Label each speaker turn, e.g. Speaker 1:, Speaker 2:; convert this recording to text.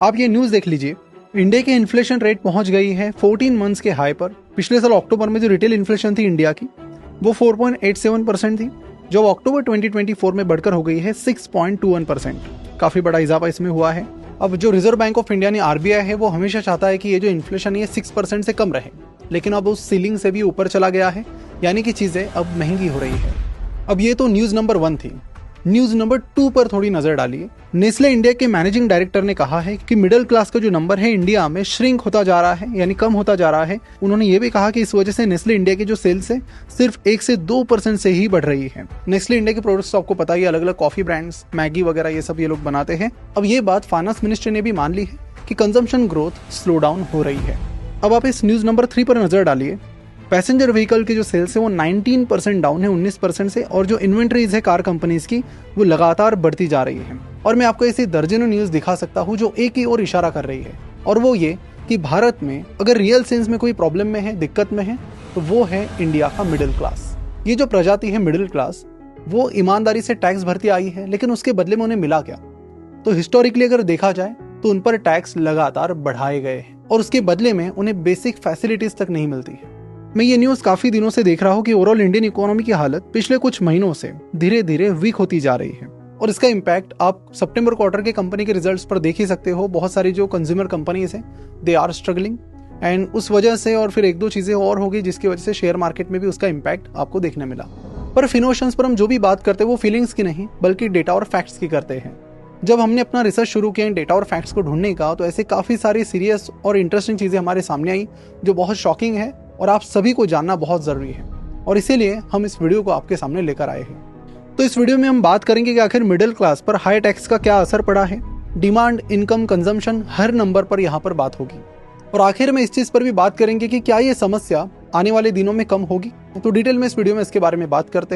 Speaker 1: आप ये न्यूज़ देख लीजिए, इंडिया की इन्फ्लेशन रेट पहुंच गई है 14 मंथ्स के हाई पर। पिछले साल अक्टूबर में जो रिटेल इन्फ्लेशन थी इंडिया की वो 4.87% थी, जो अक्टूबर 2024 में बढ़कर हो गई है 6.21%। काफ़ी बड़ा इजाफा इसमें हुआ है। अब जो रिजर्व बैंक ऑफ इंडिया ने आरबीआई है वो हमेशा चाहता है कि ये जो इन्फ्लेशन है 6% से कम रहे, लेकिन अब उस सीलिंग से भी ऊपर चला गया है, यानी कि चीज़ें अब महंगी हो रही है। अब ये तो न्यूज़ नंबर 1 थी। न्यूज़ नंबर 2 पर थोड़ी नजर डालिए। नेस्ले इंडिया के मैनेजिंग डायरेक्टर ने कहा है कि मिडिल क्लास का जो नंबर है इंडिया में श्रिंक होता जा रहा है, यानी कम होता जा रहा है। उन्होंने ये भी कहा कि इस वजह से नेस्ले इंडिया की जो सेल्स है सिर्फ 1 से 2% से ही बढ़ रही है। नेस्ले इंडिया के प्रोडक्ट्स तो आपको पता ही, अलग अलग कॉफी ब्रांड्स, मैगी वगैरह ये सब ये लोग बनाते हैं। अब ये बात फाइनेंस मिनिस्टर ने भी मान ली है कि कंजम्पशन ग्रोथ स्लो डाउन हो रही है। अब आप इस न्यूज़ नंबर 3 पर नजर डालिए। पैसेंजर व्हीकल की जो सेल्स है वो 19% डाउन है 19% से, और जो इन्वेंट्रीज है कार कंपनीज की वो लगातार बढ़ती जा रही है। और मैं आपको ऐसी दर्जनों न्यूज़ दिखा सकता हूँ जो एक ही ओर इशारा कर रही है, और वो ये कि भारत में अगर रियल सेंस में कोई प्रॉब्लम में है, दिक्कत में है, तो वो है इंडिया का मिडिल क्लास। ये जो प्रजाति है मिडिल क्लास, वो ईमानदारी से टैक्स भरती आई है, लेकिन उसके बदले में उन्हें मिला क्या? तो हिस्टोरिकली अगर देखा जाए तो उन पर टैक्स लगातार बढ़ाए गए हैं, और उसके बदले में उन्हें बेसिक फैसिलिटीज तक नहीं मिलती है। मैं ये न्यूज़ काफ़ी दिनों से देख रहा हूँ कि ओवरऑल इंडियन इकोनॉमी की हालत पिछले कुछ महीनों से धीरे धीरे वीक होती जा रही है, और इसका इम्पैक्ट आप सितंबर क्वार्टर के कंपनी के रिजल्ट्स पर देख ही सकते हो। बहुत सारी जो कंज्यूमर कंपनीज हैं दे आर स्ट्रगलिंग, एंड उस वजह से और फिर एक दो चीज़ें और होगी जिसकी वजह से शेयर मार्केट में भी उसका इम्पैक्ट आपको देखने मिला। पर फिनोशंस पर हम जो भी बात करते हैं वो फीलिंग्स की नहीं बल्कि डेटा और फैक्ट्स की करते हैं। जब हमने अपना रिसर्च शुरू किया इन डेटा और फैक्ट्स को ढूंढने का, तो ऐसे काफ़ी सारी सीरियस और इंटरेस्टिंग चीज़ें हमारे सामने आई जो बहुत शॉकिंग है और आप सभी को जानना बहुत ज़रूरी है, और इसीलिए हम इस वीडियो को आपके सामने लेकर आए हैं। तो इस वीडियो में हम बात करेंगे कि आखिर मिडिल क्लास पर हाई टैक्स का क्या असर पड़ा है। डिमांड, इनकम, कंजम्पशन, हर नंबर पर यहाँ पर बात होगी, और आखिर में इस चीज़ पर भी बात करेंगे कि क्या ये समस्या आने वाले दिनों में कम होगी। तो डिटेल में इस वीडियो में इसके बारे में बात करते हैं।